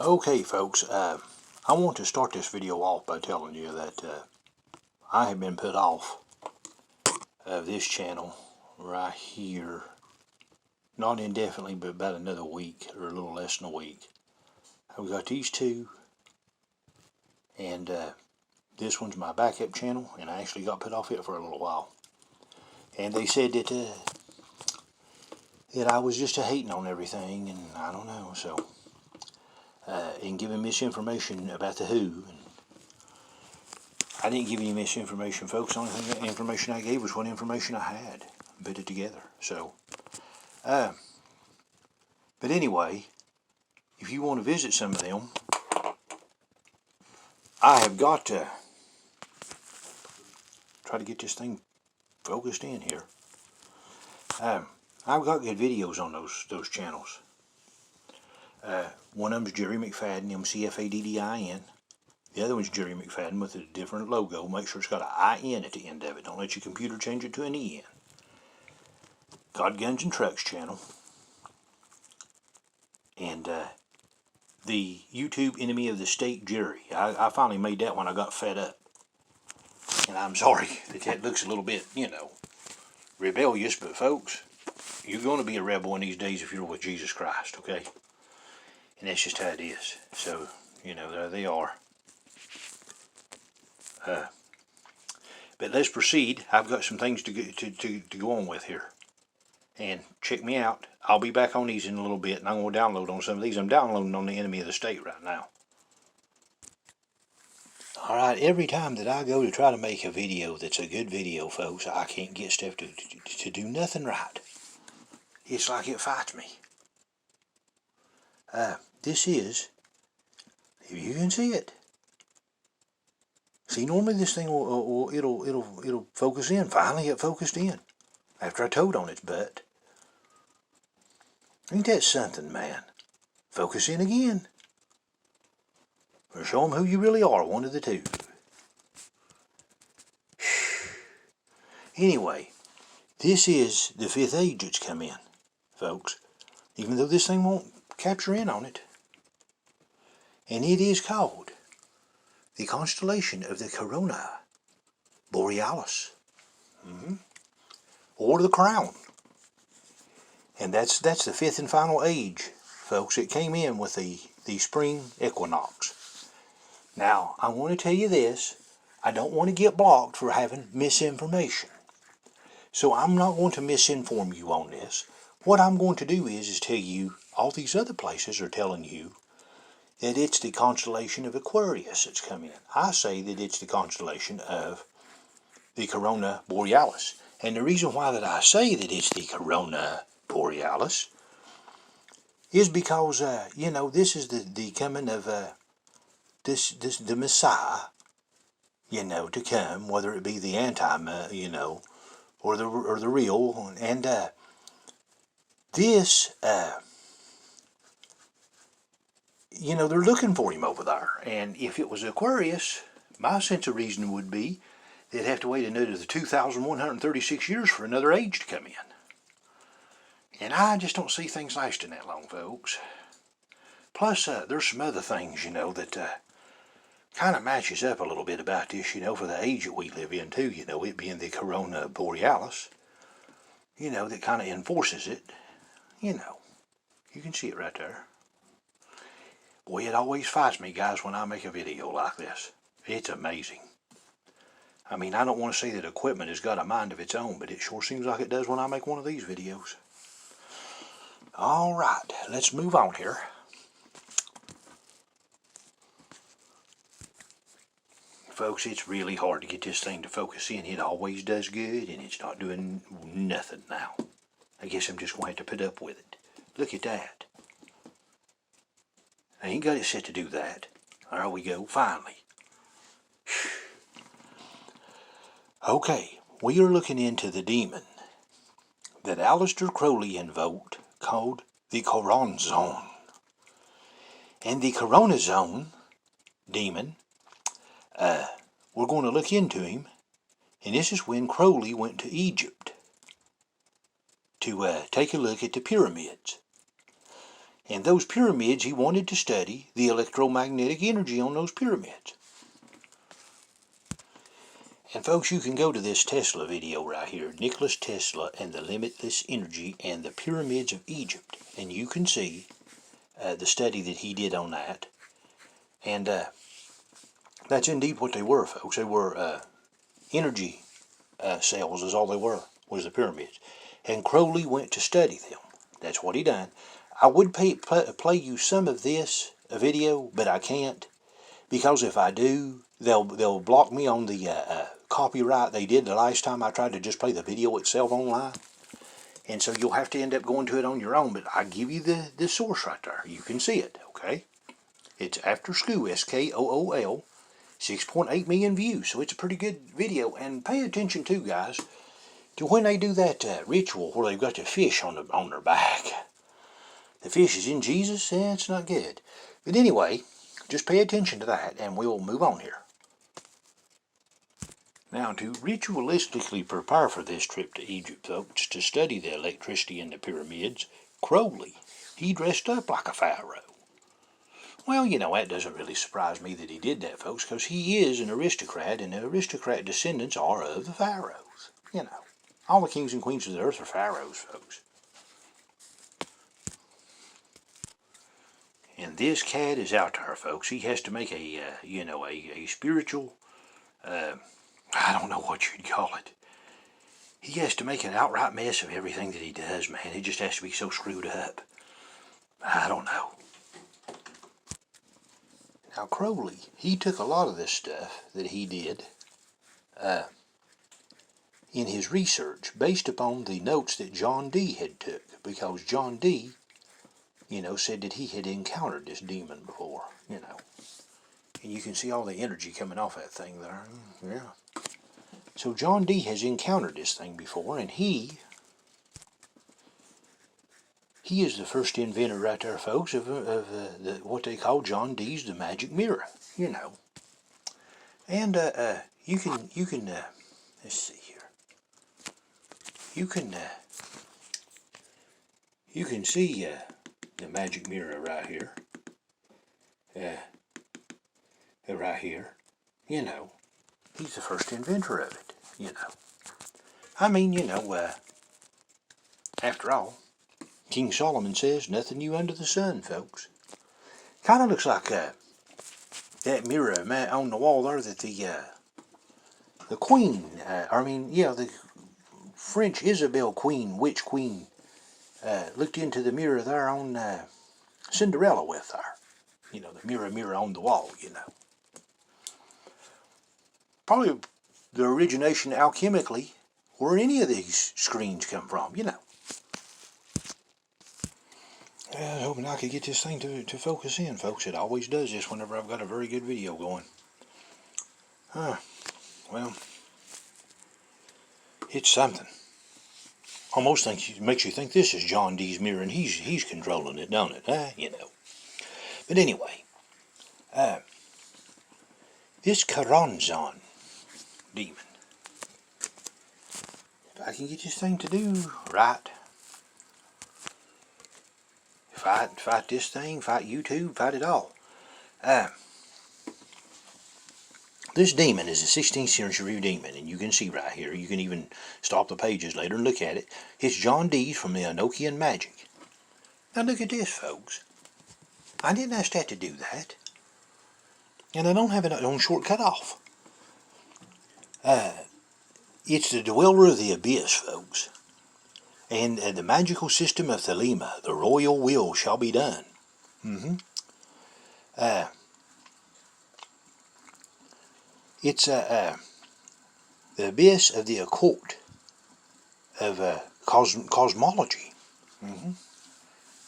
Okay, folks, I want to start this video off by telling you that I have been put off of this channel right here, not indefinitely, but about another week, or a little less than a week. I've got these two, and this one's my backup channel, and I actually got put off it for a little while. And they said that I was just hating on everything, and I don't know, so... and giving misinformation about the Who. And I didn't give any misinformation, folks. The only information I gave was what information I had. Put it together. So, but anyway, if you want to visit some of them, I have got to try to get this thing focused in here. I've got good videos on those channels. One of them's Jerry McFadden, MCFADDIN. The other one's Jerry McFadden with a different logo. Make sure it's got an IN at the end of it. Don't let your computer change it to an EN. God, Guns, and Trucks channel. And the YouTube Enemy of the State, Jerry. I finally made that one. I got fed up. And I'm sorry that looks a little bit, rebellious. But folks, you're going to be a rebel in these days if you're with Jesus Christ, okay? And that's just how it is. So, there they are. But let's proceed. I've got some things to go on with here. And check me out. I'll be back on these in a little bit, and I'm going to download on some of these. I'm downloading on the Enemy of the State right now. Alright, every time that I go to try to make a video that's a good video, folks, I can't get stuff to do nothing right. It's like it fights me. This is, if you can see it. See, normally this thing it'll focus in. Finally, it focused in after I towed on its butt. Ain't that something, man? Focus in again. Or show them who you really are, one of the two. Anyway, this is the fifth age that's come in, folks. Even though this thing won't capture in on it. And it is called the constellation of the Corona Borealis. Or the Crown. And that's the fifth and final age, folks. It came in with the spring equinox. Now, I want to tell you this. I don't want to get blocked for having misinformation. So I'm not going to misinform you on this. What I'm going to do is tell you, all these other places are telling you that it's the constellation of Aquarius that's come in. I say that it's the constellation of the Corona Borealis. And the reason why that I say that it's the Corona Borealis is because, this is the coming of the Messiah, to come, whether it be the or the real, and this, they're looking for him over there. And if it was Aquarius, my sense of reason would be they'd have to wait another 2,136 years for another age to come in. And I just don't see things lasting that long, folks. Plus, there's some other things, that kind of matches up a little bit about this, for the age that we live in, too. It being the Corona Borealis, that kind of enforces it. You can see it right there. Boy, it always fights me, guys, when I make a video like this. It's amazing. I mean, I don't want to say that equipment has got a mind of its own, but it sure seems like it does when I make one of these videos. Alright, let's move on here. Folks, it's really hard to get this thing to focus in. It always does good, and it's not doing nothing now. I guess I'm just going to have to put up with it. Look at that. I ain't got it set to do that. There we go, finally. Okay, we are looking into the demon that Aleister Crowley invoked, called the Corona Zone. And the Corona Zone demon, we're going to look into him, and this is when Crowley went to Egypt to take a look at the pyramids. And those pyramids, he wanted to study the electromagnetic energy on those pyramids. And folks, you can go to this Tesla video right here, Nicholas Tesla and the Limitless Energy and the Pyramids of Egypt. And you can see the study that he did on that. And that's indeed what they were, folks. They were energy cells is all they were, was the pyramids. And Crowley went to study them. That's what he done. I would play you some of this video, but I can't, because if I do, they'll block me on the copyright they did the last time I tried to just play the video itself online. And so you'll have to end up going to it on your own, but I give you the source right there. You can see it, okay? It's After School, SKOOL, 6.8 million views, so it's a pretty good video. And pay attention too, guys, to when they do that ritual where they've got the fish on their back. The fish is in Jesus, yeah, it's not good. But anyway, just pay attention to that, and we'll move on here. Now, to ritualistically prepare for this trip to Egypt, folks, to study the electricity in the pyramids, Crowley, he dressed up like a pharaoh. Well, you know, that doesn't really surprise me that he did that, folks, because he is an aristocrat, and the aristocrat descendants are of the pharaohs. You know, all the kings and queens of the earth are pharaohs, folks. And this cat is out there, folks. He has to make a spiritual, I don't know what you'd call it. He has to make an outright mess of everything that he does, man. It just has to be so screwed up. I don't know. Now, Crowley, he took a lot of this stuff that he did in his research based upon the notes that John Dee had took, because John Dee, you know, said that he had encountered this demon before, you know. And you can see all the energy coming off that thing there. Yeah. So John Dee has encountered this thing before, and he is the first inventor right there, folks, of what they call John Dee's the magic mirror, you know. And you can let's see here. You can see the magic mirror right here. Right here, you know. He's the first inventor of it, you know. I mean, you know, after all, King Solomon says, nothing new under the sun, folks. Kind of looks like that mirror on the wall there that the queen, the French Isabel queen, witch queen, looked into the mirror there on Cinderella with her. You know, the mirror on the wall, you know. Probably the origination alchemically where any of these screens come from, you know. I was hoping I could get this thing to focus in, folks. It always does this whenever I've got a very good video going. Well, it's something. Almost makes you think this is John Dee's mirror and he's controlling it, don't it? You know. But anyway, this Karanzan demon. If I can get this thing to do right, fight this thing, fight YouTube, fight it all. This demon is a 16th century demon, and you can see right here, you can even stop the pages later and look at it. It's John Dee's from the Enochian Magic. Now look at this, folks. I didn't ask that to do that. And I don't have it on shortcut off. It's the dweller of the abyss, folks. And the magical system of Thelema, the royal will shall be done. It's the abyss of the occult, of cosmology.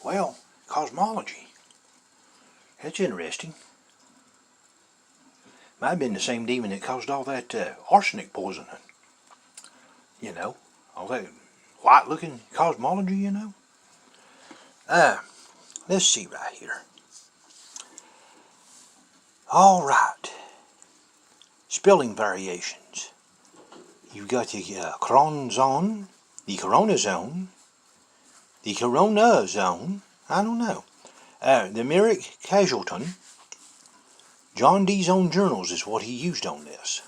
Well, cosmology. That's interesting. Might have been the same demon that caused all that arsenic poisoning. You know, all that white-looking cosmology, you know. Let's see right here. All right. Spelling variations. You've got the Kronzon, the Corona Zone, the Corona Zone. I don't know. The Merrick Casualton, John Dee's own journals is what he used on this.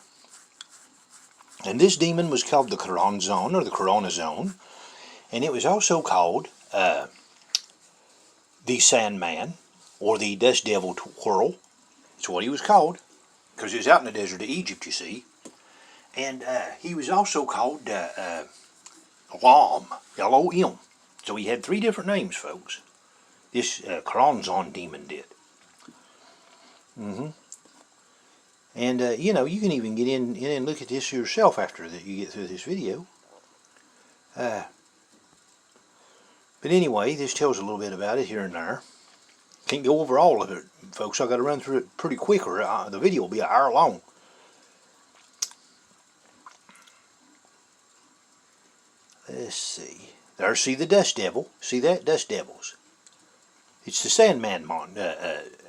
And this demon was called the Coronzon, or the Coronazone, and it was also called the Sandman, or the Dust Devil Whirl. That's what he was called, because he was out in the desert of Egypt, you see. And he was also called Lam, L-O-M. So he had 3 different names, folks. This Coronzon demon did. And, you know, you can even get in and look at this yourself after that you get through this video. But anyway, this tells a little bit about it here and there. Can't go over all of it, folks. I've got to run through it pretty quick, or the video will be an hour long. Let's see. There, see the Dust Devil. See that? Dust Devils. It's the Sandman,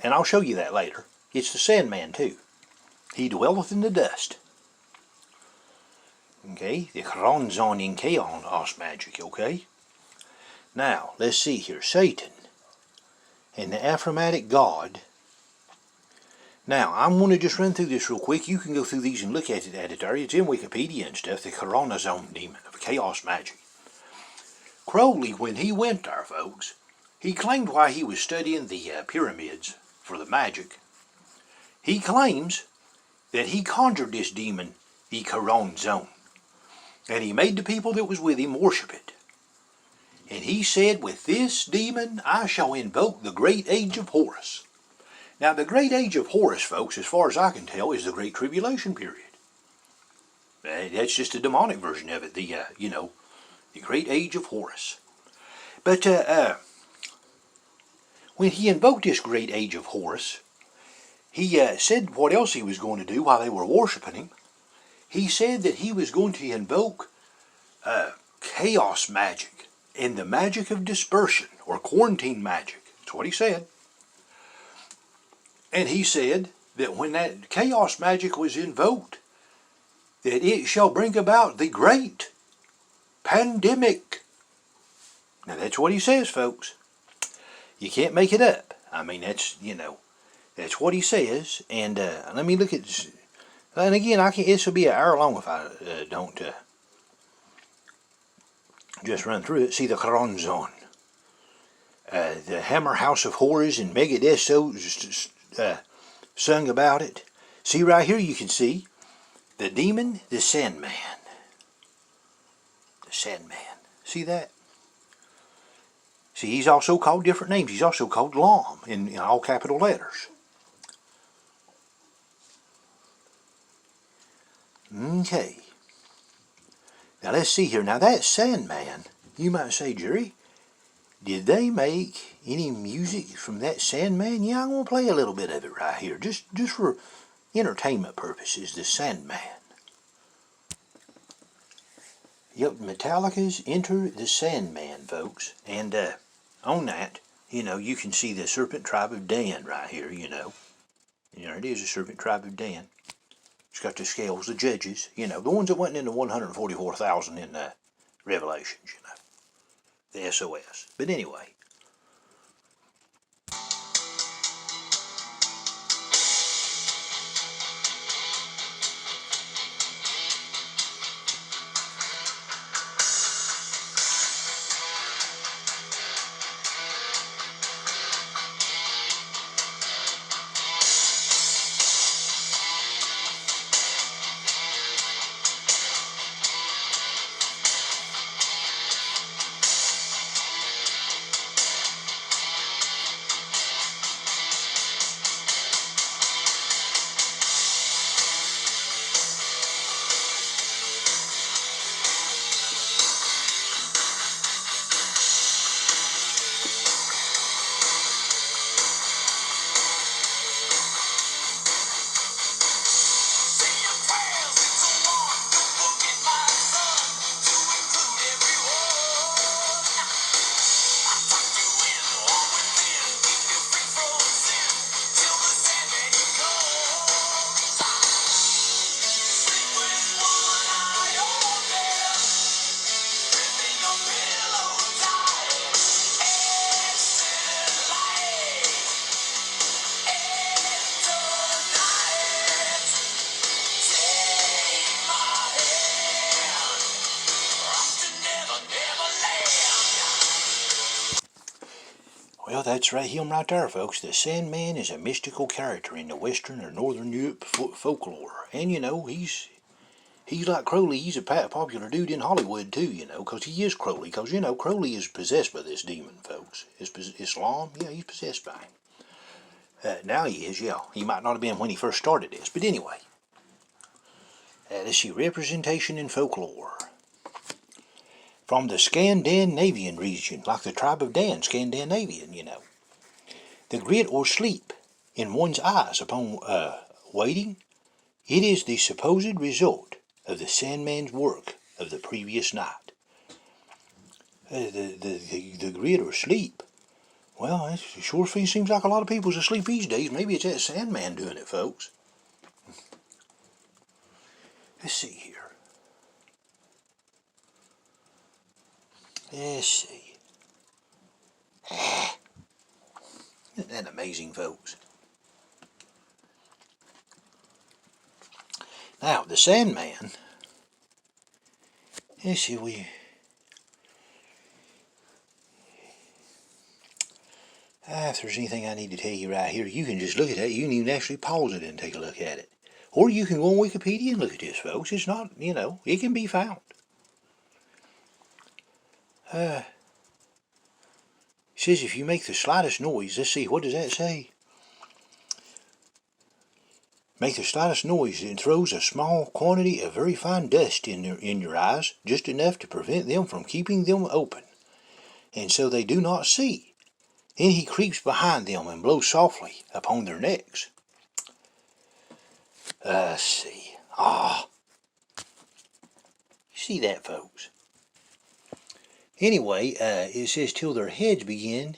and I'll show you that later. It's the Sandman, too. He dwelleth in the dust. Okay, the Coronzon in chaos magic, okay? Now, let's see here. Satan and the Aphromatic God. Now, I'm going to just run through this real quick. You can go through these and look at it there. It's in Wikipedia and stuff. The Coronazon demon of chaos magic. Crowley, when he went there, folks, he claimed while he was studying the pyramids for the magic, he claims that he conjured this demon, the Coronzon, and he made the people that was with him worship it. And he said, with this demon I shall invoke the great age of Horus. Now the great age of Horus, folks, as far as I can tell, is the Great Tribulation period. That's just a demonic version of it, the great age of Horus. But when he invoked this great age of Horus, he said what else he was going to do while they were worshiping him. He said that he was going to invoke chaos magic and the magic of dispersion, or quarantine magic. That's what he said. And he said that when that chaos magic was invoked, that it shall bring about the great pandemic. Now that's what he says, folks. You can't make it up. I mean, that's, that's what he says. And let me look at, and again, this will be an hour long if I don't just run through it. See the Coronzon, the Hammer House of Horrors, and Megadeth sung about it. See right here, you can see the demon, the Sandman. The Sandman. See that? See, he's also called different names. He's also called Lam in all capital letters. Okay. Now let's see here. Now that Sandman, you might say, Jerry, did they make any music from that Sandman? Yeah, I'm going to play a little bit of it right here, just for entertainment purposes, the Sandman. Yep, Metallica's Enter the Sandman, folks. And on that, you can see the Serpent Tribe of Dan right here, There it is, the Serpent Tribe of Dan. It's got the scales, the judges, the ones that went in the 144,000 in Revelations, the SOS. But anyway. Well, that's right, him right there, folks. The Sandman is a mystical character in the Western or Northern Europe folklore. And, you know, he's like Crowley. He's a popular dude in Hollywood, too, you know, because he is Crowley. Because, you know, Crowley is possessed by this demon, folks. Islam, yeah, he's possessed by him. Now he is, yeah. He might not have been when he first started this. But anyway, let's see, representation in folklore. From the Scandinavian region, like the tribe of Dan, Scandinavian, you know. The grit or sleep in one's eyes upon waiting, it is the supposed result of the Sandman's work of the previous night. The grit or sleep, well, it sure seems like a lot of people's asleep these days. Maybe it's that Sandman doing it, folks. Let's see here. Let's see. Isn't that amazing, folks? Now, the Sandman, let's see, if there's anything I need to tell you right here, you can just look at that. You can even actually pause it and take a look at it. Or you can go on Wikipedia and look at this, folks. It's not, you know, it can be found. It says if you make the slightest noise, let's see, what does that say? Make the slightest noise and throws a small quantity of very fine dust in your eyes, just enough to prevent them from keeping them open, and so they do not see. Then he creeps behind them and blows softly upon their necks. Let's see. You see that, folks? Anyway, it says till their heads begin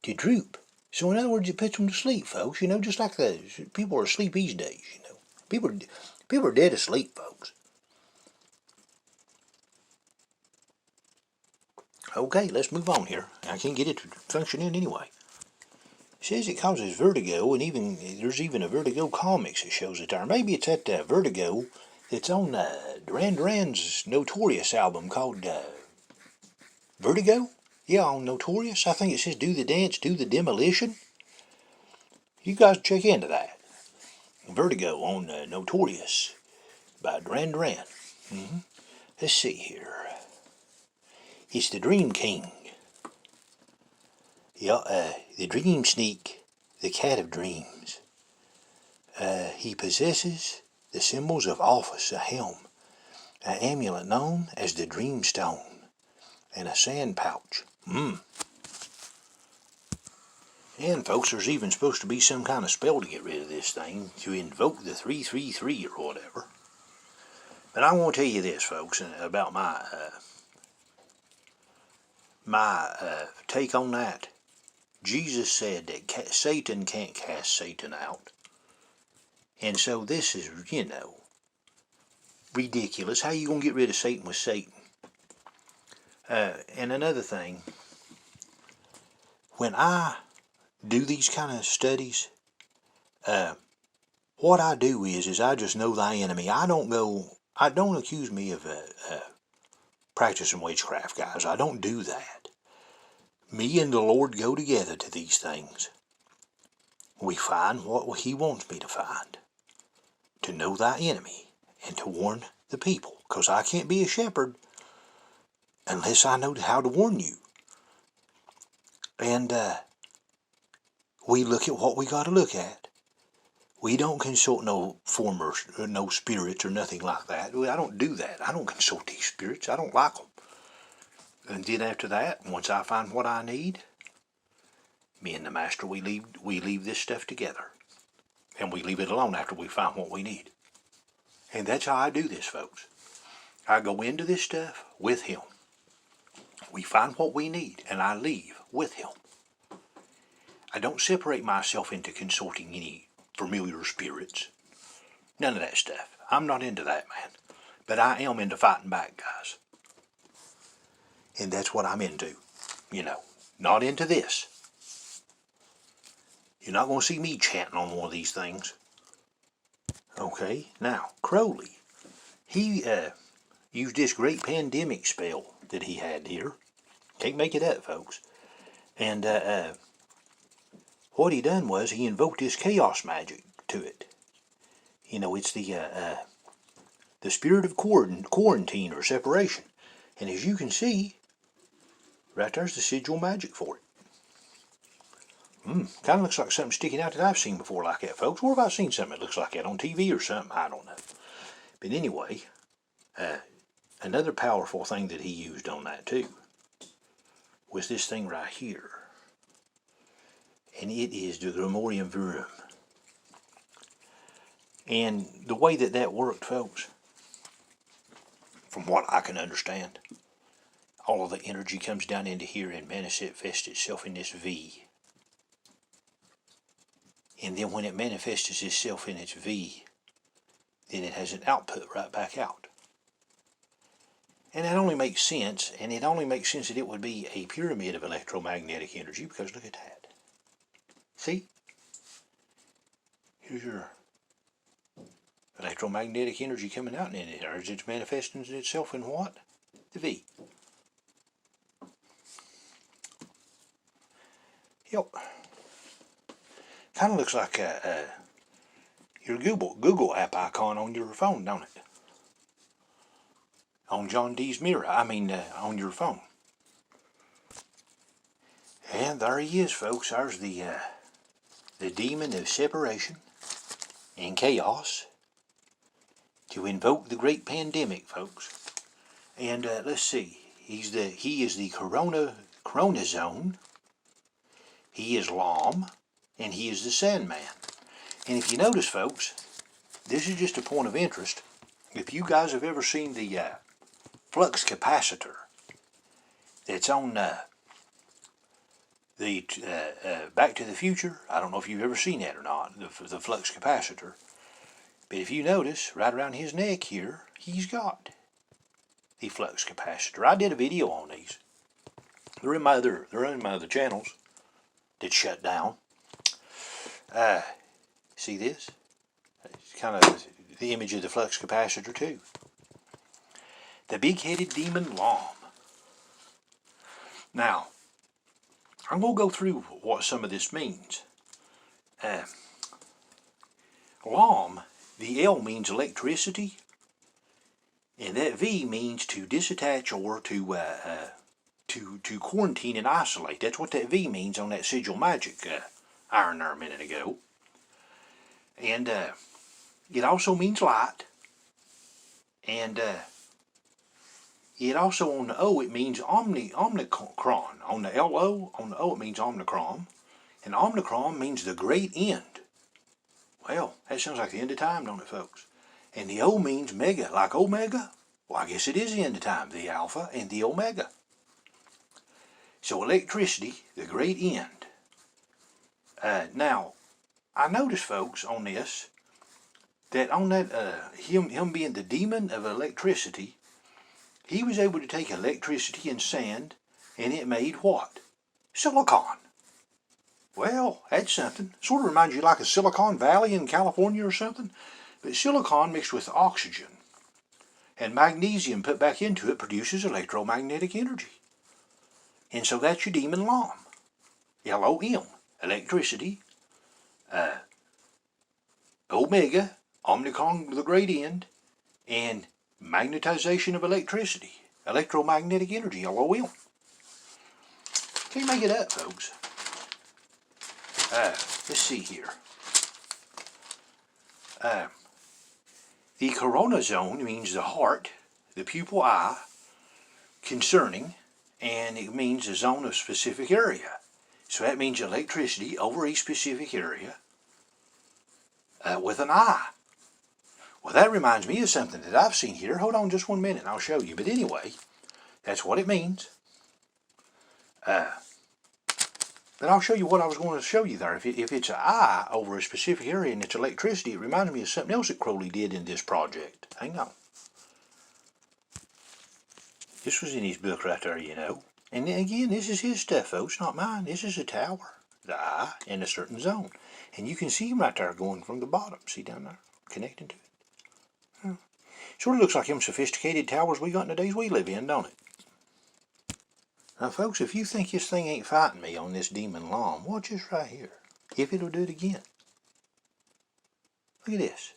to droop. So in other words, it puts them to sleep, folks. You know, just like the people are asleep these days. You know, people are dead asleep, folks. Okay, let's move on here. I can't get it to function in anyway. It says it causes vertigo, and there's even a vertigo comics that shows it there. Maybe it's that vertigo that's on Duran Duran's Notorious album called Vertigo. Yeah, on Notorious. I think it says do the dance, do the demolition. You guys check into that. Vertigo on Notorious by Duran Duran. Let's see here. It's the Dream King. Yeah, the Dream Sneak, the Cat of Dreams. He possesses the symbols of office, a helm, an amulet known as the Dream Stone, and a sand pouch. And folks, there's even supposed to be some kind of spell to get rid of this thing, to invoke the 333 or whatever. But I want to tell you this, folks, about my take on that. Jesus said that Satan can't cast Satan out. And so this is, you know, ridiculous. How you going to get rid of Satan with Satan? And another thing, when I do these kind of studies, what I do is I just know thy enemy. I don't accuse me of practicing witchcraft, guys. I don't do that. Me and the Lord go together to these things. We find what he wants me to find. To know thy enemy and to warn the people. Because I can't be a shepherd unless I know how to warn you. And we look at what we got to look at. We don't consult no formers, no spirits or nothing like that. I don't do that. I don't consult these spirits. I don't like them. And then after that, once I find what I need, me and the master, we leave this stuff together. And we leave it alone after we find what we need. And that's how I do this, folks. I go into this stuff with him. We find what we need, and I leave with him. I don't separate myself into consulting any familiar spirits. None of that stuff. I'm not into that, man. But I am into fighting back, guys. And that's what I'm into. You know, not into this. You're not going to see me chanting on one of these things. Okay, now, Crowley. He used this great pandemic spell that he had here. Can't make it up, folks. And what he done was he invoked his chaos magic to it. You know, it's the spirit of quarantine or separation. And as you can see, right there's the sigil magic for it. Kind of looks like something sticking out that I've seen before like that, folks. Where have I seen something that looks like that? On TV or something? I don't know. But anyway, another powerful thing that he used on that too was this thing right here. And it is the Grimorium Verum. And the way that that worked, folks, from what I can understand, all of the energy comes down into here and manifests itself in this V. And then when it manifests itself in its V, then it has an output right back out. And that only makes sense, and it only makes sense that it would be a pyramid of electromagnetic energy, because look at that. See? Here's your electromagnetic energy coming out, and it's manifesting itself in what? The V. Yep. Kind of looks like your Google app icon on your phone, don't it? On John Dee's mirror. On your phone. And there he is, folks. There's the demon of separation and chaos to invoke the great pandemic, folks. And let's see. He is the Corona Zone. He is Lom, and he is the Sandman. And if you notice, folks, this is just a point of interest. If you guys have ever seen the flux capacitor that's on the Back to the Future, I don't know if you've ever seen that or not, the flux capacitor. But if you notice, right around his neck here, he's got the flux capacitor. I did a video on these. They're in my other channels that shut down. See this? It's kind of the image of the flux capacitor too. The big-headed demon Lom. Now, I'm going to go through what some of this means. Lom, the L means electricity, and that V means to disattach or to quarantine and isolate. That's what that V means on that sigil magic iron there a minute ago. And it also means light. And it also on the O it means omnicron. On the LO, on the O it means omnicron. And omnicron means the great end. Well, that sounds like the end of time, don't it, folks? And the O means mega, like omega. Well, I guess it is the end of time, the alpha and the omega. So electricity, the great end. Now, I noticed, folks, on this, that on that, him being the demon of electricity, he was able to take electricity and sand, and it made what? Silicon. Well, that's something. Sort of reminds you like a Silicon Valley in California or something. But silicon mixed with oxygen and magnesium put back into it produces electromagnetic energy. And so that's your demon Lom. L-O-M. Electricity. Omega. Omnicron, the great end. And magnetization of electricity. Electromagnetic energy. L-O-M. Can't make it up, folks. Let's see here. The corona zone means the heart, the pupil eye, concerning, and it means a zone of specific area. So that means electricity over a specific area with an eye. Well, that reminds me of something that I've seen here. Hold on just 1 minute and I'll show you. But anyway, that's what it means. But I'll show you what I was going to show you there. If it's an eye over a specific area and it's electricity, it reminded me of something else that Crowley did in this project. Hang on. This was in his book right there, you know. And then again, this is his stuff, folks, not mine. This is a tower, the eye, in a certain zone. And you can see him right there going from the bottom. See down there? Connecting to it. Sort of looks like them sophisticated towers we got in the days we live in, don't it? Now, folks, if you think this thing ain't fighting me on this demon Lom, watch this right here. if it'll do it again. Look at this.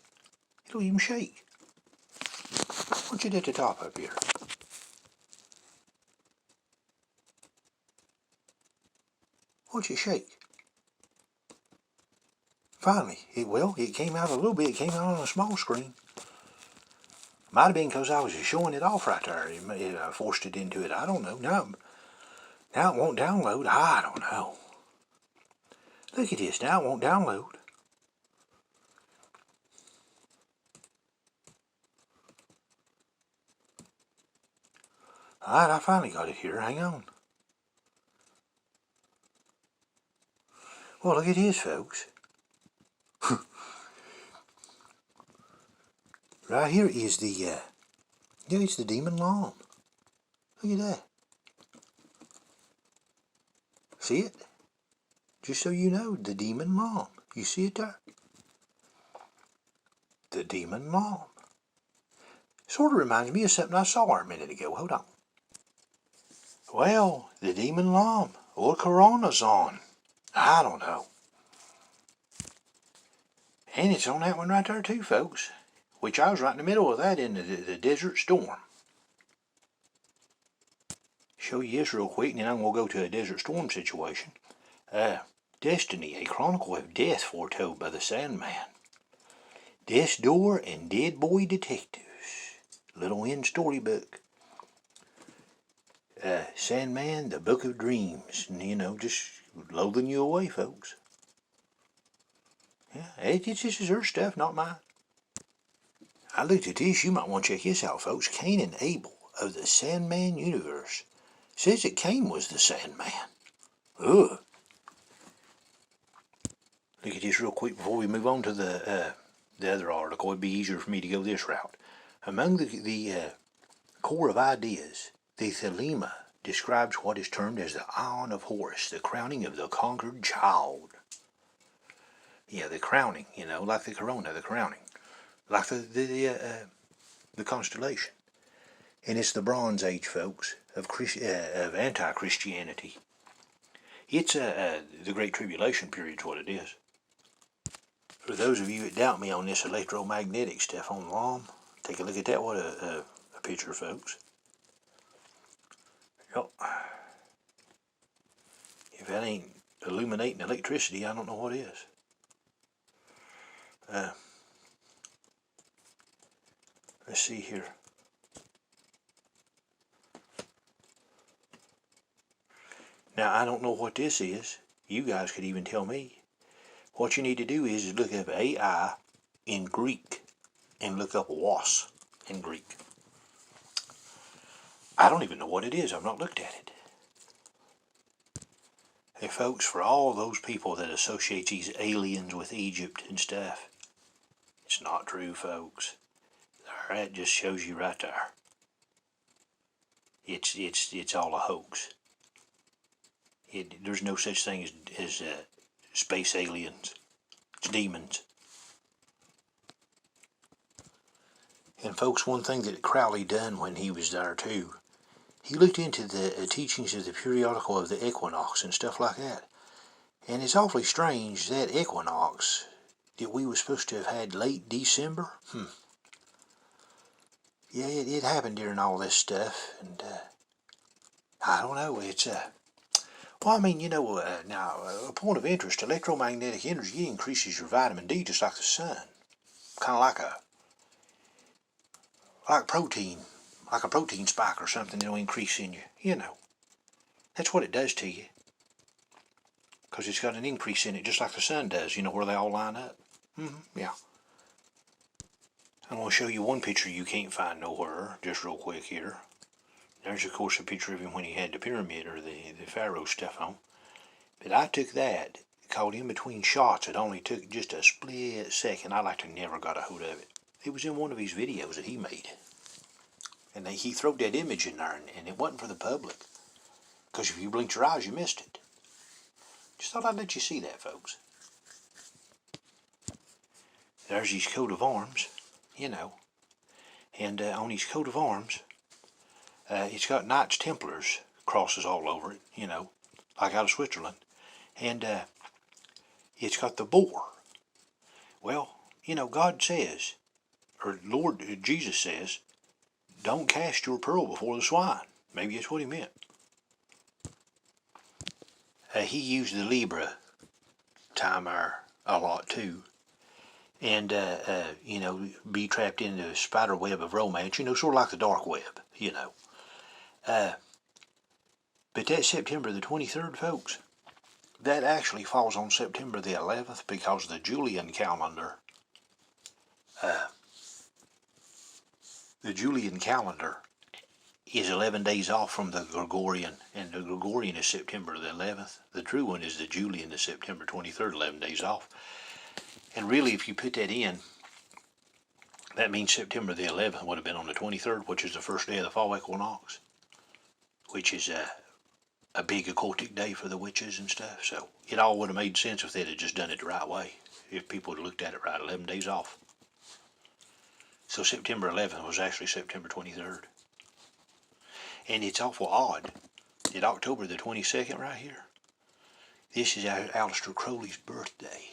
It'll even shake. Watch it at the top up here. Watch it shake. Finally, it came out a little bit. It came out on a small screen. Might have been because I was just showing it off right there. It forced it into it. I don't know. Now it won't download. I don't know. Look at this. Now it won't download. Alright, I finally got it here. Hang on. Well, look at this, folks. Right here is it's the demon lamb. Look at that. See it? Just so you know, the demon lamb. You see it there? The demon lamb. Sort of reminds me of something I saw a minute ago. Hold on. Well, the demon lamb, or Corona's on. I don't know. And it's on that one right there too, folks. Which I was right in the middle of that in the Desert Storm. Show you this real quick, and then I'm going to go to a Desert Storm situation. Destiny, a chronicle of death foretold by the Sandman. Death's Door and Dead Boy Detectives. Little end storybook. Sandman, the Book of Dreams. And, just loathing you away, folks. Yeah, this is her stuff, not mine. I looked at this. You might want to check this out, folks. Cain and Abel of the Sandman universe. Says that Cain was the Sandman. Ugh. Look at this real quick before we move on to the other article. It'd be easier for me to go this route. Among the core of ideas, the Thelema describes what is termed as the Ion of Horus, the crowning of the conquered child. Yeah, the crowning, like the corona, the crowning. Like the constellation. And it's the Bronze Age, folks, of anti-Christianity. It's the Great Tribulation period's what it is. For those of you that doubt me on this electromagnetic stuff on the lawn, take a look at that. What a picture, folks. Yep. If that ain't illuminating electricity, I don't know what is. Let's see here. Now, I don't know what this is. You guys could even tell me. What you need to do is look up AI in Greek and look up was in Greek. I don't even know what it is. I've not looked at it. Hey, folks, for all those people that associate these aliens with Egypt and stuff, it's not true, folks. That just shows you right there. It's all a hoax. There's no such thing as space aliens. It's demons. And folks, one thing that Crowley done when he was there too, he looked into the teachings of the periodical of the equinox and stuff like that. And it's awfully strange that equinox that we were supposed to have had late December. Yeah, it happened during all this stuff, and I don't know. It's well, I mean, now a point of interest: electromagnetic energy increases your vitamin D just like the sun, kind of like protein, like a protein spike or something that'll increase in you. That's what it does to you, because it's got an increase in it just like the sun does. Where they all line up. Yeah. I'm going to show you one picture you can't find nowhere, just real quick here. There's, of course, a picture of him when he had the pyramid or the pharaoh stuff on. But I took that, caught in between shots. It only took just a split second. I like to never got a hold of it. It was in one of his videos that he made. And he threw that image in there, and it wasn't for the public. Because if you blinked your eyes, you missed it. Just thought I'd let you see that, folks. There's his coat of arms, And on his coat of arms, it's got Knights Templars crosses all over it, like out of Switzerland. And it's got the boar. Well, God says, or Lord Jesus says, don't cast your pearl before the swine. Maybe that's what he meant. He used the Libra timer a lot too. And, be trapped in the spider web of romance, sort of like the dark web, But that's September the 23rd, folks. That actually falls on September the 11th because the Julian calendar, is 11 days off from the Gregorian, and the Gregorian is September the 11th. The true one is the Julian is September 23rd, 11 days off. And really, if you put that in, that means September the 11th would have been on the 23rd, which is the first day of the fall equinox, which is a big occultic day for the witches and stuff. So it all would have made sense if they'd have just done it the right way, if people had looked at it right, 11 days off. So September 11th was actually September 23rd. And it's awful odd that October the 22nd right here, this is Aleister Crowley's birthday.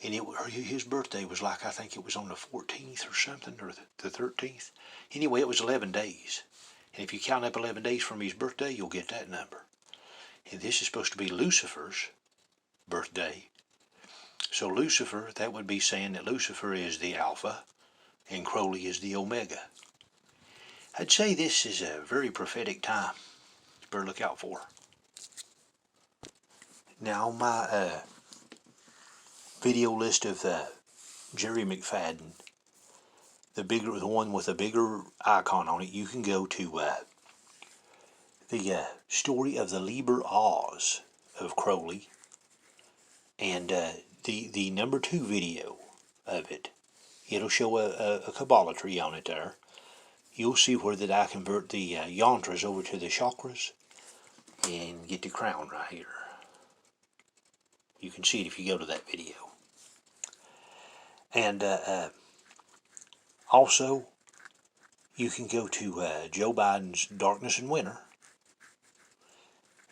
And his birthday was like, I think it was on the 14th or something, or the 13th. Anyway, it was 11 days. And if you count up 11 days from his birthday, you'll get that number. And this is supposed to be Lucifer's birthday. So Lucifer, that would be saying that Lucifer is the Alpha and Crowley is the Omega. I'd say this is a very prophetic time. You better look out for. Now, on my video list of Jerry McFadden, the one with a bigger icon on it, you can go to the story of the Liber Oz of Crowley, and the number 2 video of it. It'll show a Kabbalah tree on it there. You'll see where that I convert the yantras over to the chakras and get the crown right here. You can see it if you go to that video. And also, you can go to Joe Biden's Darkness and Winter,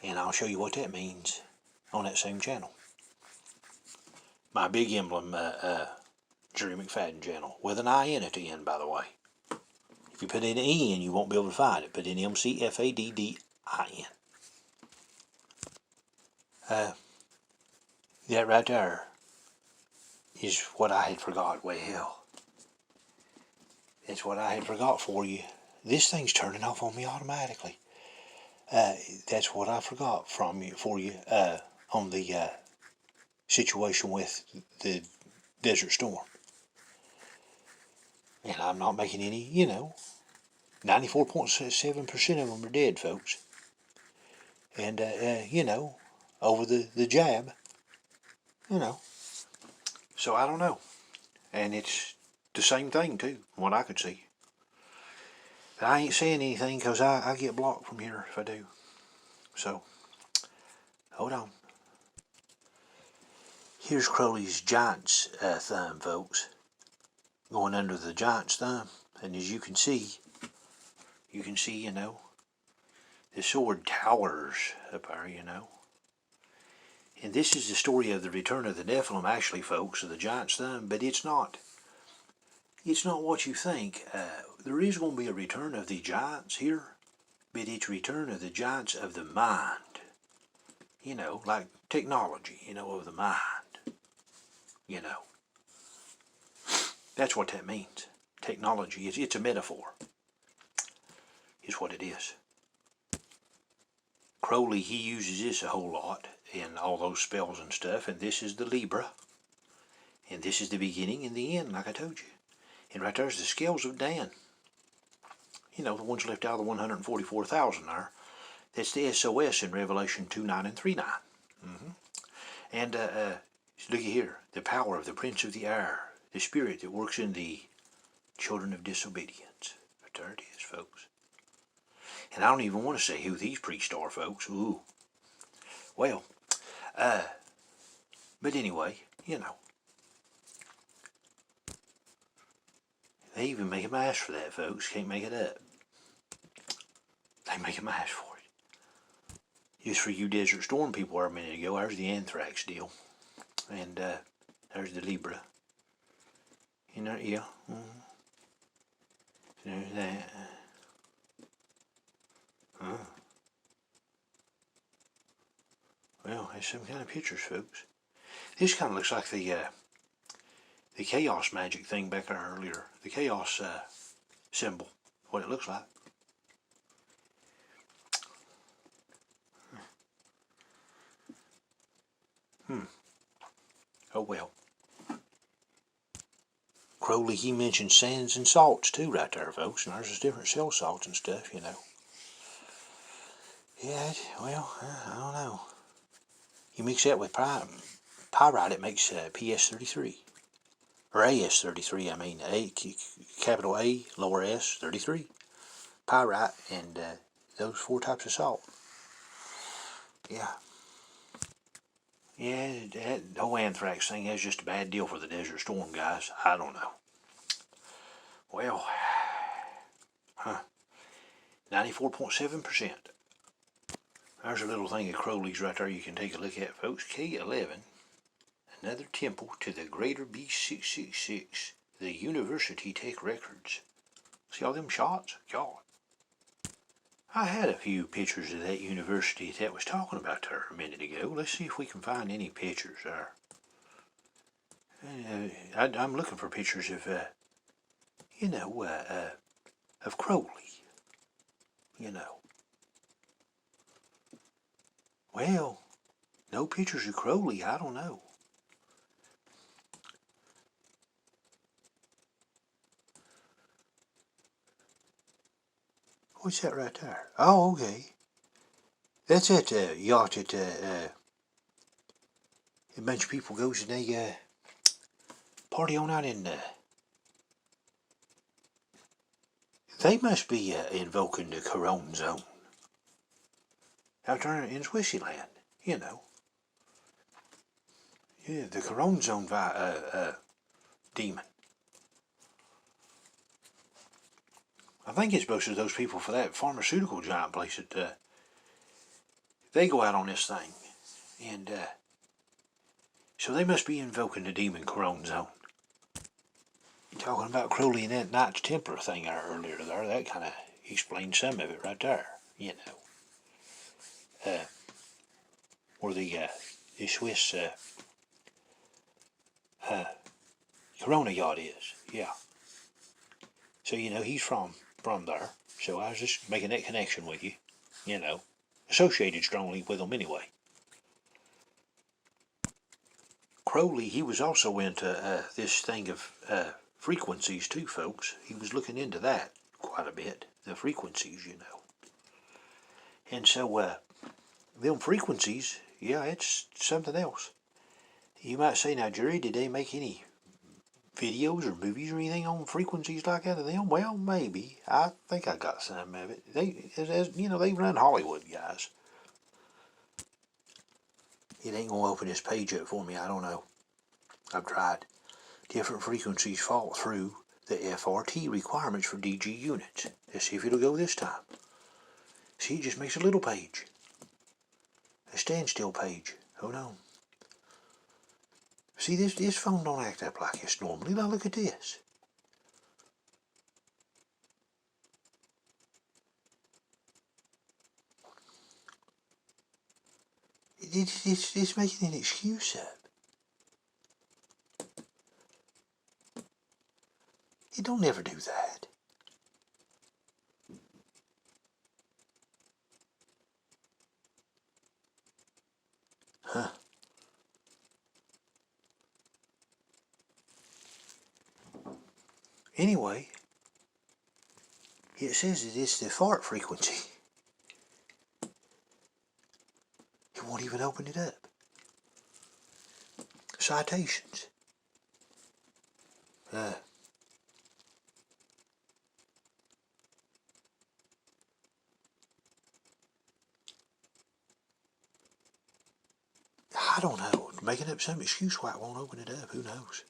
and I'll show you what that means on that same channel. My big emblem, Jerry McFadden channel, with an I-N at the end, by the way. If you put in an E in, you won't be able to find it. Put in MCFADDIN. That right there is what I had forgot. Well, it's what I had forgot for you. This thing's turning off on me automatically. That's what I forgot for you on the situation with the Desert Storm. And I'm not making any, 94.7% of them are dead, folks. And, over the jab, So I don't know. And it's the same thing, too, from what I could see. But I ain't saying anything because I get blocked from here if I do. So, hold on. Here's Crowley's giant's thumb, folks. Going under the giant's thumb. And as you can see, the sword towers up there, And this is the story of the return of the Nephilim, actually, folks, of the giant's thumb. But it's not what you think. There is going to be a return of the giants here, but it's return of the giants of the mind. Like technology, of the mind. That's what that means. Technology, it's a metaphor, is what it is. Crowley, he uses this a whole lot in all those spells and stuff, and this is the Libra. And this is the beginning and the end, like I told you. And right there's the scales of Dan. The ones left out of the 144,000 there. That's the SOS in Revelation 2:9 and 3:9. And look here, the power of the Prince of the Air, the spirit that works in the children of disobedience. But there it is, folks. And I don't even want to say who these priests are, folks. Ooh. Well, but anyway, They even make a mask for that, folks. Can't make it up. They make a mask for it. Just for you Desert Storm people there a minute ago, there's the anthrax deal. And there's the Libra. You know, yeah. There's that. Well, there's some kind of pictures, folks. This kind of looks like the chaos magic thing back there earlier. The chaos symbol. What it looks like. Oh well. Crowley, he mentioned sands and salts too right there, folks. And there's different cell salts and stuff, you know. Yeah, well, I don't know. You mix that with pyrite, it makes PS33. Or AS33, I mean. Capital A, lower S, 33. Pyrite and those 4 types of salt. Yeah. Yeah, that whole anthrax thing is just a bad deal for the Desert Storm, guys. I don't know. Well, 94.7%. There's a little thing of Crowley's right there you can take a look at, folks. K11, another temple to the greater B666, the University Tech Records. See all them shots? God. I had a few pictures of that university that was talking about there a minute ago. Let's see if we can find any pictures there. I'm looking for pictures of, of Crowley. You know. Well, no pictures of Crowley, I don't know. What's that right there? Oh, okay. That's that yacht that a bunch of people goes and they party on out in. They must be invoking the Corona zone out there in Swissyland, you know. Yeah, the Corona zone demon. I think it's most of those people for that pharmaceutical giant place that they go out on this thing, and so they must be invoking the demon Corona zone. Talking about Crowley and that Knights Templar thing earlier there, that kind of explains some of it right there, you know. Or the Swiss Corona yacht is, yeah. So, you know, he's from there, so I was just making that connection with you, you know. Associated strongly with them anyway. Crowley, he was also into this thing of frequencies too, folks. He was looking into that quite a bit, the frequencies, you know. And so, them frequencies, yeah, it's something else. You might say, now, Jerry, did they make any videos or movies or anything on frequencies like that of them? Well, maybe. I think I got some of it. They run Hollywood, guys. It ain't gonna open this page up for me, I don't know. I've tried. Different frequencies fall through the FRT requirements for DG units. Let's see if it'll go this time. See, it just makes a little page. A standstill page. Hold on. See, this phone don't act up like it's normally. Now look at this. It's making an excuse up. It don't ever do that. Huh. Anyway, it says that it's the fart frequency. It won't even open it up. Citations. I don't know. Making up some excuse why it won't open it up. Who knows?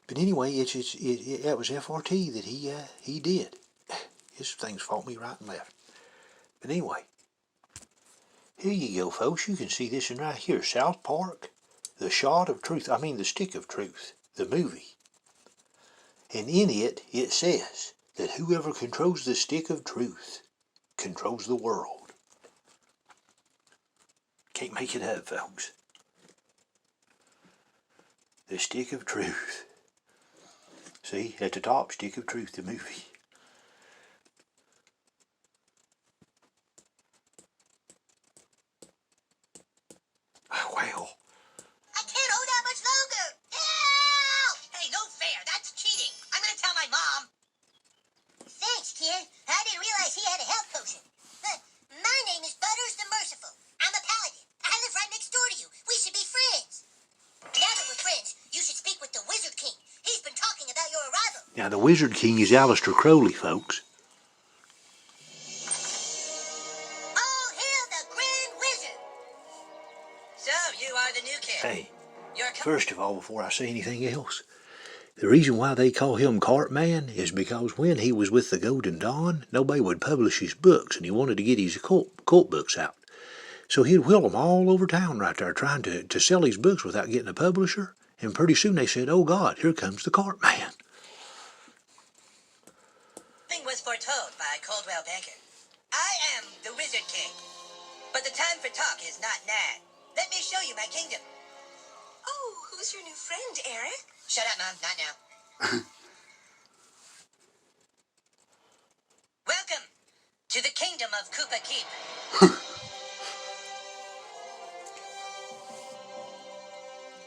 But anyway, that was FRT that he did. His things fought me right and left. But anyway, here you go, folks. You can see this one right here. South Park, the Shot of Truth, the Stick of Truth, the movie. And in it, it says that whoever controls the Stick of Truth controls the world. Can't make it up, folks. The Stick of Truth. See, at the top, Stick of Truth, the movie. Oh, well. I can't hold out much longer. Help! Hey, no fair. That's cheating. I'm going to tell my mom. Thanks, kid. I didn't realize he had a health potion. My name is Butters the Merciful. I'm a paladin. I live right next door to you. We should be friends. Now that we're friends, you should speak with the Wizard King. He's been talking about your arrival. Now, the Wizard King is Aleister Crowley, folks. All hail the Grand Wizard. So, you are the new kid. Hey, first of all, before I say anything else, the reason why they call him Cartman is because when he was with the Golden Dawn, nobody would publish his books, and he wanted to get his cult books out. So he'd wheel them all over town right there trying to sell his books without getting a publisher. And pretty soon they said, oh God, here comes the Cartman. Thing was foretold by Coldwell Banker. I am the Wizard King. But the time for talk is not now. Let me show you my kingdom. Oh, who's your new friend, Eric? Shut up, Mom. Not now. Welcome to the kingdom of Koopa Keep.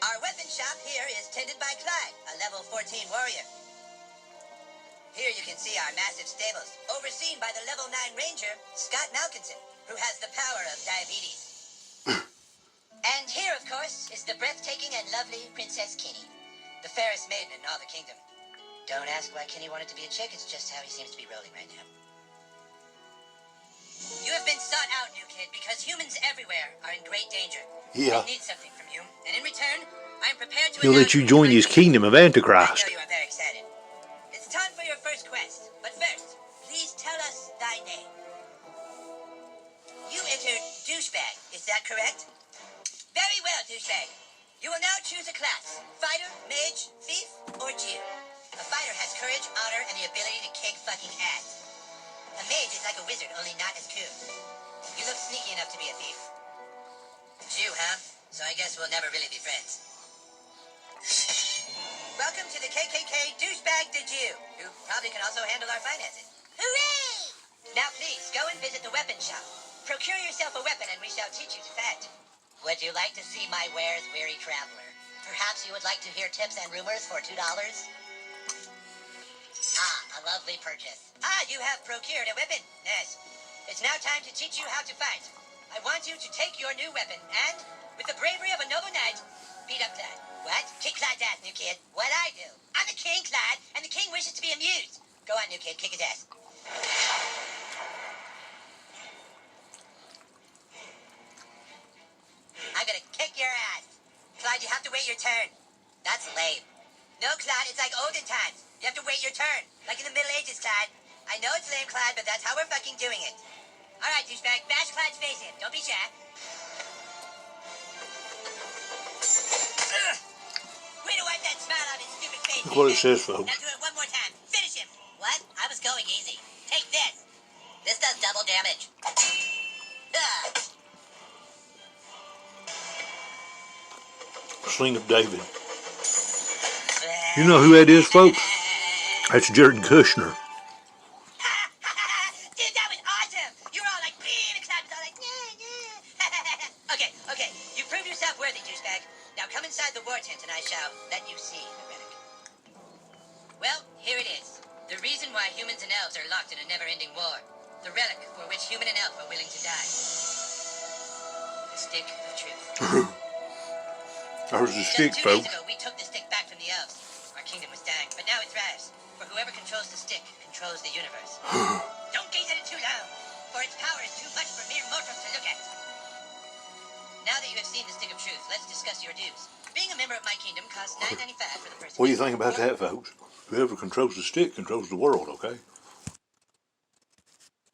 Our weapon shop here is tended by Clyde, a level 14 warrior. Here you can see our massive stables, overseen by the level 9 ranger, Scott Malkinson, who has the power of diabetes. And here, of course, is the breathtaking and lovely Princess Kenny, the fairest maiden in all the kingdom. Don't ask why Kenny wanted to be a chick, it's just how he seems to be rolling right now. You have been sought out, new kid, because humans everywhere are in great danger. Yeah. I need something from you, and in return, I am prepared to He'll let you join his kingdom of I Antichrist. know you are very excited. It's time for your first quest, but first, please tell us thy name. You entered douchebag, is that correct? Very well, douchebag. You will now choose a class. Fighter, mage, thief, or Jew. A fighter has courage, honor, and the ability to kick fucking ass. A mage is like a wizard, only not as cool. You look sneaky enough to be a thief. Jew, huh? So I guess we'll never really be friends. Welcome to the KKK douchebag the Jew, who probably can also handle our finances. Hooray! Now please, go and visit the weapon shop. Procure yourself a weapon and we shall teach you to fight. Would you like to see my wares, weary traveler? Perhaps you would like to hear tips and rumors for $2? Ah, a lovely purchase. Ah, you have procured a weapon. Yes. It's now time to teach you how to fight. I want you to take your new weapon and, with the bravery of a noble knight, beat up Clyde. What? Kick Clyde's ass, new kid. What I do? I'm the king, Clyde, and the king wishes to be amused. Go on, new kid, kick his ass. I'm gonna kick your ass. Clyde, you have to wait your turn. That's lame. No, Clyde, it's like olden times. You have to wait your turn. Like in the Middle Ages, Clyde. I know it's lame, Clyde, but that's how we're fucking doing it. Alright, douchebag, bash Clyde's face in. Don't be shy. Way to wipe that smile out of his stupid face. Look what it douchebag. says, folks. Now do it one more time. Finish him. What? I was going easy. Take this. This does double damage. Sling of David. You know who that is, folks? That's Jared Kushner. Dude, that was awesome! You were all like, beam, and Clyde was all like, yeah. Okay. You proved yourself worthy, douchebag. Now come inside the war tent and I shall let you see the relic. Well, here it is. The reason why humans and elves are locked in a never-ending war. The relic for which human and elf are willing to die. The Stick of Truth. There's the stick, Just 2 days folks. ago, we took the stick back from the elves. Our kingdom was dying, but now it thrives. For whoever controls the stick controls the universe. Don't gaze at it too long, for its power is too much for mere mortals to look at. Now that you have seen the Stick of Truth, let's discuss your dues. Being a member of my kingdom costs $9.95 for the person. What do you think about that, folks? Whoever controls the stick controls the world, okay?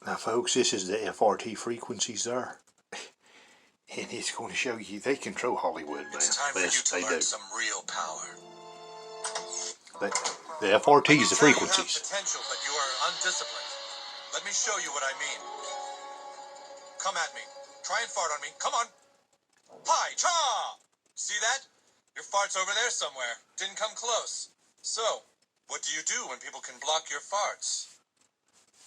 Now, folks, this is the FRT frequencies there. And it's going to show you they control Hollywood, man. It's time for you Yes, to they learn do. some real power. The FRT is the You have frequencies. potential, but you are undisciplined. Let me show you what I mean. Come at me. Try and fart on me. Come on. Hi, cha! See that? Your fart's over there somewhere. Didn't come close. So, what do you do when people can block your farts?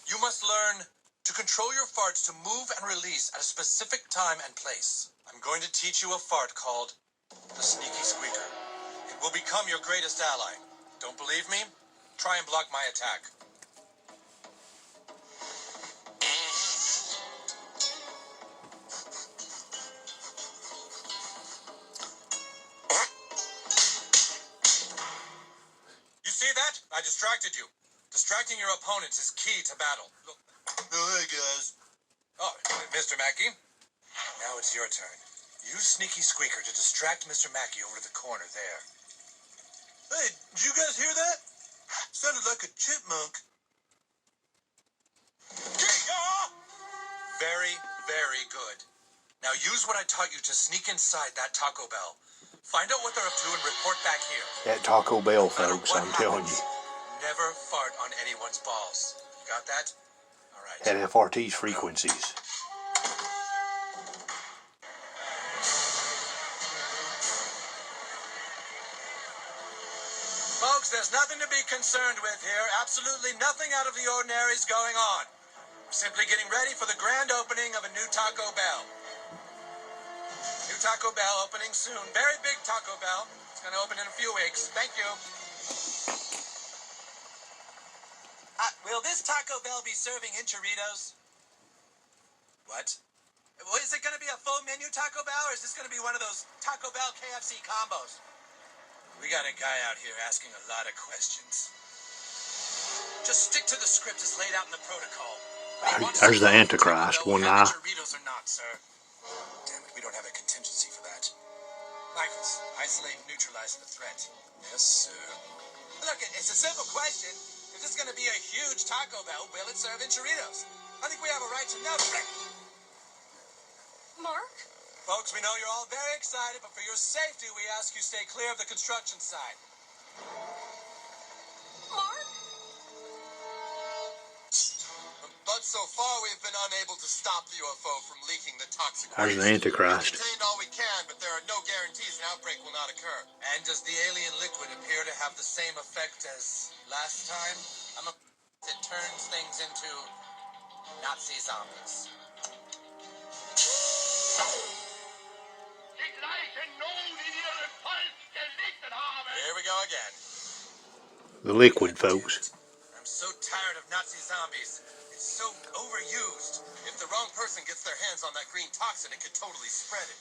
You must learn to control your farts to move and release at a specific time and place. I'm going to teach you a fart called the sneaky squeaker. It will become your greatest ally. Don't believe me? Try and block my attack. You see that? I distracted you. Distracting your opponents is key to battle. Look. Oh, hey, guys. Oh, Mr. Mackey. Now it's your turn. Use Sneaky Squeaker to distract Mr. Mackey over to the corner there. Hey, did you guys hear that? Sounded like a chipmunk. Very, very good. Now use what I taught you to sneak inside that Taco Bell. Find out what they're up to and report back here. That Taco Bell, No matter folks, what I'm telling happens, you. never fart on anyone's balls. Got that? All right. That FRT's frequencies. Folks, there's nothing to be concerned with here. Absolutely nothing out of the ordinary is going on. We're simply getting ready for the grand opening of a new Taco Bell. New Taco Bell opening soon. Very big Taco Bell. It's going to open in a few weeks. Thank you. Will this Taco Bell be serving enchiladas? What? Well, is it going to be a full menu Taco Bell, or is this going to be one of those Taco Bell KFC combos? We got a guy out here asking a lot of questions. Just stick to the script as laid out in the protocol. There's the Antichrist, one eye. Doritos or not, sir? Damn it, we don't have a contingency for that. Michaels, isolate and neutralize the threat. Yes, sir. Look, it's a simple question. If this is going to be a huge Taco Bell, will it serve enchiladas? I think we have a right to know. Mark? Folks, we know you're all very excited, but for your safety, we ask you stay clear of the construction site. Mark? But so far, we've been unable to stop the UFO from leaking the toxic There's the waste. Antichrist. We've contained all we can, but there are no guarantees an outbreak will not occur. And does the alien liquid appear to have the same effect as last time? It turns things into Nazi zombies. Here we go again. The liquid, folks. I'm so tired of Nazi zombies. It's so overused. If the wrong person gets their hands on that green toxin, it could totally spread it.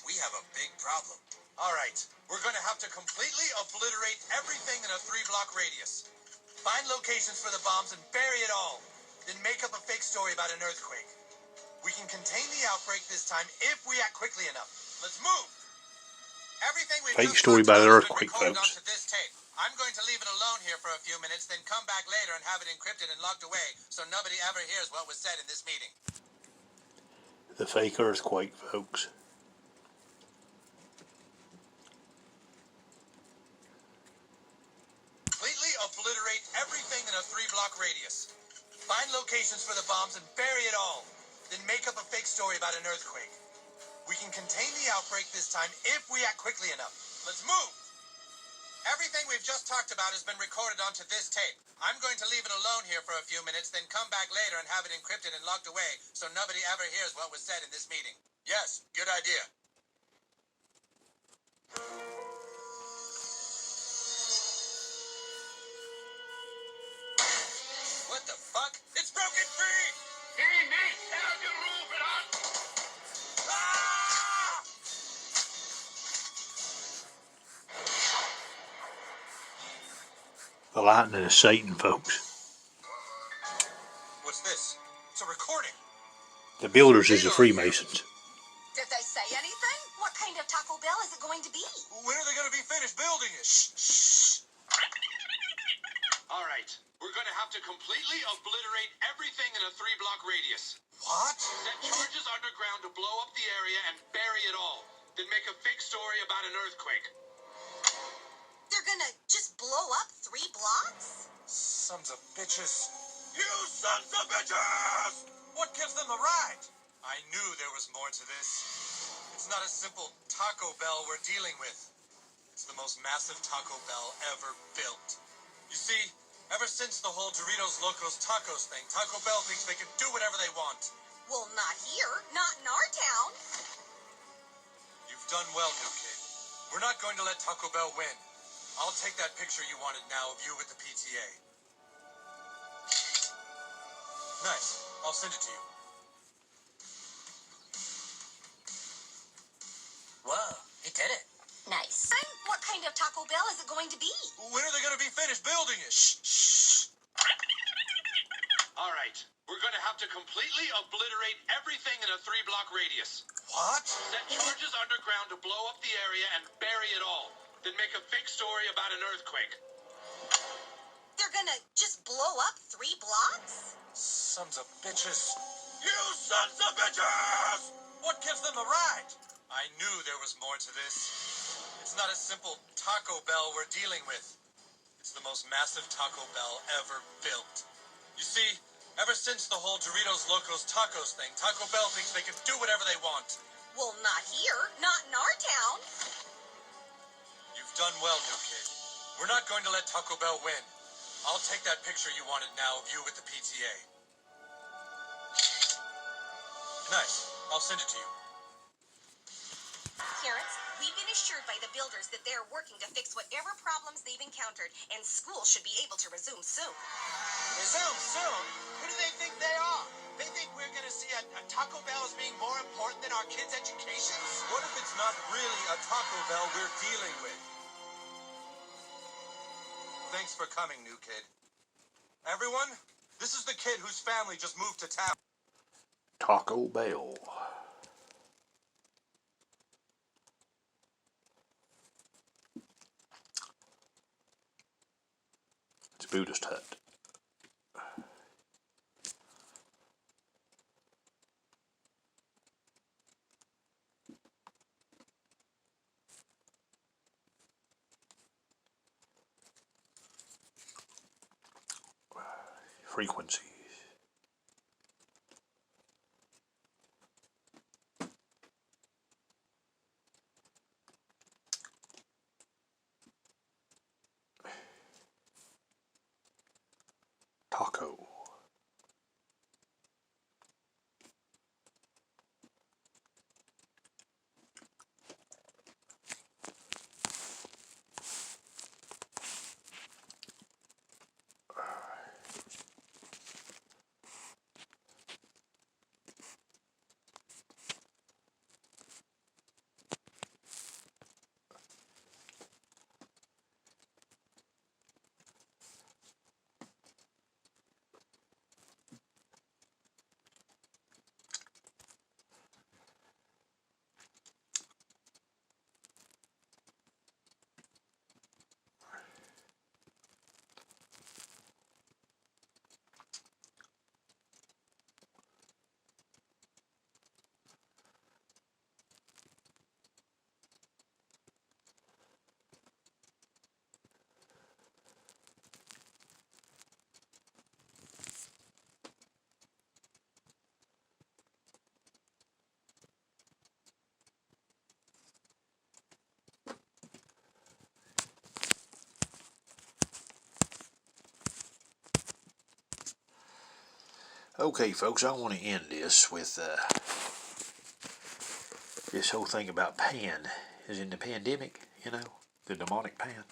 We have a big problem. All right, we're going to have to completely obliterate everything in a 3-block radius. Find locations for the bombs and bury it all. Then make up a fake story about an earthquake. We can contain the outbreak this time if we act quickly enough. Let's move. Everything we've Fake just story talked about an has been earthquake, recorded folks. onto this tape. I'm going to leave it alone here for a few minutes, then come back later and have it encrypted and locked away so nobody ever hears what was said in this meeting. The fake earthquake, folks. Completely obliterate everything in a 3-block radius. Find locations for the bombs and bury it all. Then make up a fake story about an earthquake. We can contain the outbreak this time if we act quickly enough. Let's move. Everything we've just talked about has been recorded onto this tape. I'm going to leave it alone here for a few minutes, then come back later and have it encrypted and locked away so nobody ever hears what was said in this meeting. Yes, good idea. What the fuck? It's broken free! Ah! The lightning is Satan, folks. What's this? It's a recording. The builders is the Freemasons. Did they say anything? What kind of Taco Bell is it going to be? When are they going to be finished building it? Shh, shh. All right. We're going to have to completely obliterate everything in a 3-block radius. What? Set charges underground to blow up the area and bury it all. Then make a fake story about an earthquake. They're gonna just blow up 3 blocks? Sons of bitches. You sons of bitches! What gives them the right? I knew there was more to this. It's not a simple Taco Bell we're dealing with. It's the most massive Taco Bell ever built. You see, ever since the whole Doritos Locos Tacos thing, Taco Bell thinks they can do whatever they want. Well, not here. Not in our town. You've done well, new kid. We're not going to let Taco Bell win. I'll take that picture you wanted now of you with the PTA. Nice. I'll send it to you. Whoa, he did it. Nice. What kind of Taco Bell is it going to be? When are they going to be finished building it? Shh. All right. We're going to have to completely obliterate everything in a 3-block radius. What? Set charges underground to blow up the area and bury it all. Then make a fake story about an earthquake. They're gonna just blow up 3 blocks? Sons of bitches. You sons of bitches! What gives them the right? I knew there was more to this. It's not a simple Taco Bell we're dealing with. It's the most massive Taco Bell ever built. You see, ever since the whole Doritos Locos Tacos thing, Taco Bell thinks they can do whatever they want. Well, not here. Not in our town. You've done well, new kid. We're not going to let Taco Bell win. I'll take that picture you wanted now of you with the PTA. Nice. I'll send it to you. Parents, we've been assured by the builders that they're working to fix whatever problems they've encountered, and school should be able to resume soon. Resume soon? Who do they think they are? They think we're going to see a Taco Bell as being more important than our kids' education? What if it's not really a Taco Bell we're dealing with? Thanks for coming, new kid. Everyone, this is the kid whose family just moved to town. Taco Bell. It's a Buddhist hut. Frequencies. Taco. Okay, folks, I want to end this with this whole thing about Pan. Is in the pandemic, the demonic Pan.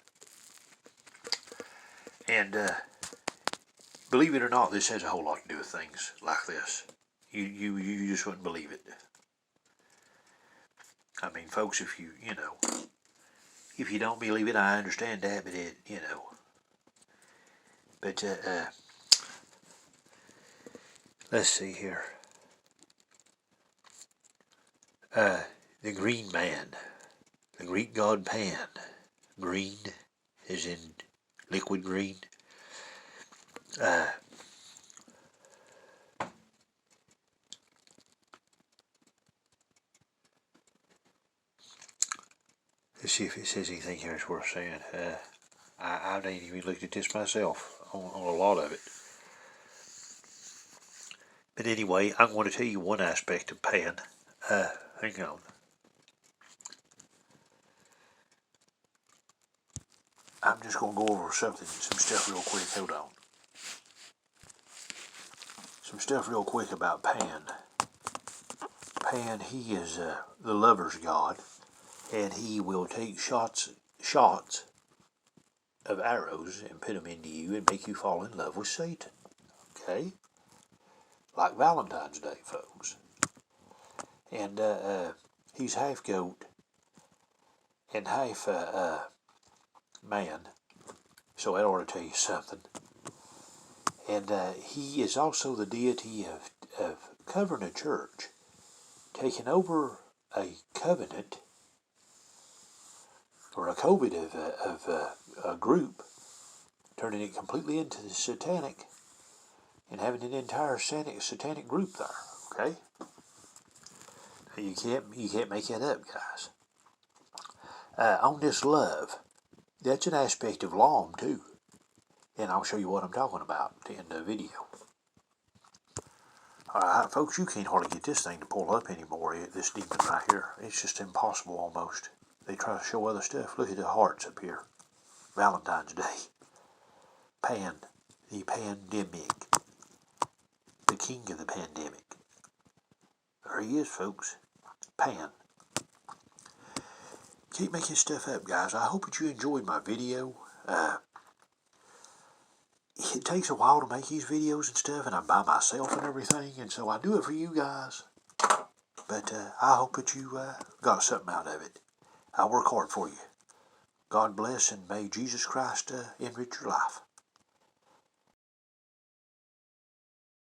And believe it or not, this has a whole lot to do with things like this. You just wouldn't believe it. I mean, folks, if you don't believe it, I understand that, but But let's see here. The Green Man, the Greek god Pan. Green is in liquid green. Let's see if it says anything here that's worth saying. I ain't even looked at this myself on a lot of it. But anyway, I'm going to tell you one aspect of pan. Hang on. I'm just going to go over some stuff real quick. Hold on. Some stuff real quick about Pan. Pan, he is the lover's god, and he will take shots of arrows and put them into you and make you fall in love with Satan. Okay? Like Valentine's Day, folks. And he's half goat and half man, so that ought to tell you something. And he is also the deity of covering a church, taking over a covenant or a COVID of a group, turning it completely into the satanic, and having an entire satanic group there. Okay, now you can't make that up, guys. On this love, that's an aspect of Lam too, and I'll show you what I'm talking about in the video. Alright, folks, you can't hardly get this thing to pull up anymore, this demon right here. It's just impossible almost. They try to show other stuff. Look at the hearts up here. Valentine's Day. Pan, the pandemic. The king of the pandemic. There he is, folks. Pan. Keep making stuff up, guys. I hope that you enjoyed my video. It takes a while to make these videos and stuff, and I'm by myself and everything, and so I do it for you guys. But I hope that you got something out of it. I work hard for you. God bless, and may Jesus Christ enrich your life.